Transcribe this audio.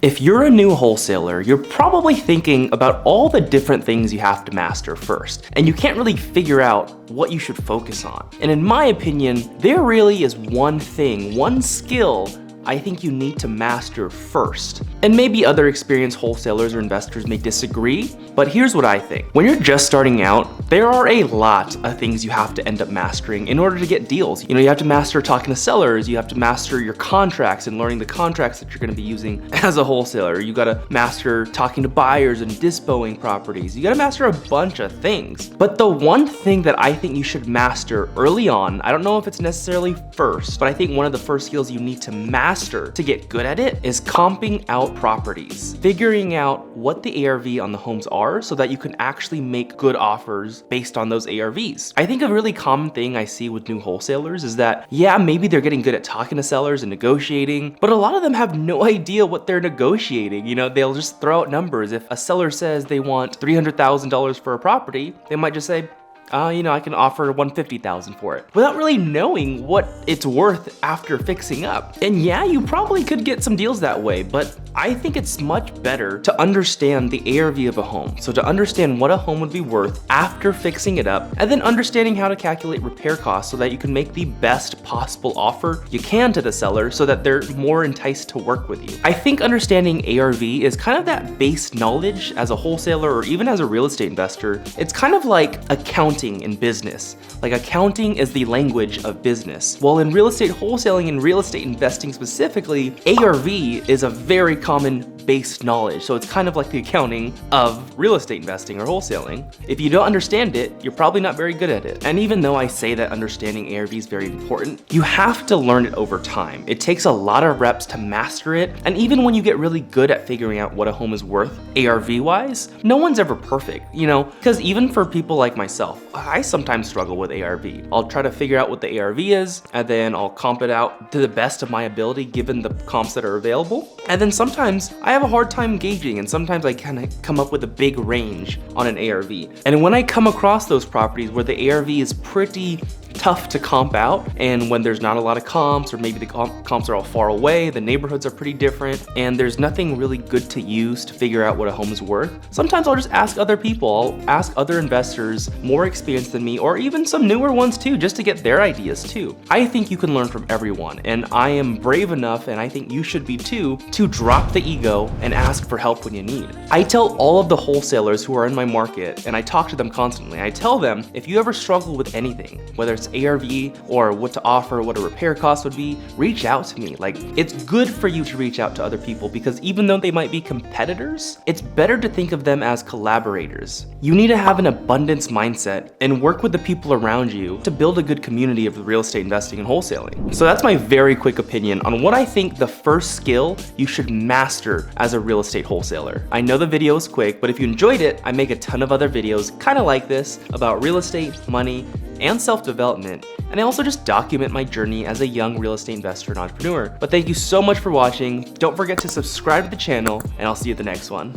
If you're a new wholesaler, you're probably thinking about all the different things you have to master first, and you can't really figure out what you should focus on. And in my opinion, there really is one thing, one skill I think you need to master first. And maybe other experienced wholesalers or investors may disagree, but here's what I think. When you're just starting out, there are a lot of things you have to end up mastering in order to get deals. You have to master talking to sellers, you have to master your contracts and learning the contracts that you're gonna be using as a wholesaler. You gotta master talking to buyers and dispoing properties. You gotta master a bunch of things. But the one thing that I think you should master early on, I don't know if it's necessarily first, but I think one of the first skills you need to master to get good at it is comping out properties. Figuring out what the ARV on the homes are so that you can actually make good offers based on those ARVs. I think a really common thing I see with new wholesalers is that, yeah, maybe they're getting good at talking to sellers and negotiating, but a lot of them have no idea what they're negotiating. They'll just throw out numbers. If a seller says they want $300,000 for a property, they might just say, I can offer $150,000 for it, without really knowing what it's worth after fixing up. And yeah, you probably could get some deals that way, but I think it's much better to understand the ARV of a home. So to understand what a home would be worth after fixing it up, and then understanding how to calculate repair costs so that you can make the best possible offer you can to the seller so that they're more enticed to work with you. I think understanding ARV is kind of that base knowledge as a wholesaler or even as a real estate investor. It's kind of like accounting in business. Like accounting is the language of business. Well, in real estate wholesaling and real estate investing specifically, ARV is a very common base knowledge. So it's kind of like the accounting of real estate investing or wholesaling. If you don't understand it, you're probably not very good at it. And even though I say that understanding ARV is very important, you have to learn it over time. It takes a lot of reps to master it. And even when you get really good at figuring out what a home is worth, ARV wise, no one's ever perfect, because even for people like myself, I sometimes struggle with ARV. I'll try to figure out what the ARV is, and then I'll comp it out to the best of my ability given the comps that are available. And then sometimes I have a hard time gauging, and sometimes I kind of come up with a big range on an ARV. And when I come across those properties where the ARV is pretty tough to comp out, and when there's not a lot of comps, or maybe the comps are all far away, the neighborhoods are pretty different, and there's nothing really good to use to figure out what a home is worth, sometimes I'll just ask other people. I'll ask other investors more experienced than me, or even some newer ones too, just to get their ideas too. I think you can learn from everyone, and I am brave enough, and I think you should be too, to drop the ego and ask for help when you need. I tell all of the wholesalers who are in my market, and I talk to them constantly, I tell them, if you ever struggle with anything, whether it's ARV or what to offer, what a repair cost would be, reach out to me. It's good for you to reach out to other people, because even though they might be competitors, it's better to think of them as collaborators. You need to have an abundance mindset and work with the people around you to build a good community of real estate investing and wholesaling. So that's my very quick opinion on what I think the first skill you should master as a real estate wholesaler. I know the video is quick, but if you enjoyed it, I make a ton of other videos kind of like this about real estate, money, and self-development, and I also just document my journey as a young real estate investor and entrepreneur. But thank you so much for watching. Don't forget to subscribe to the channel, and I'll see you at the next one.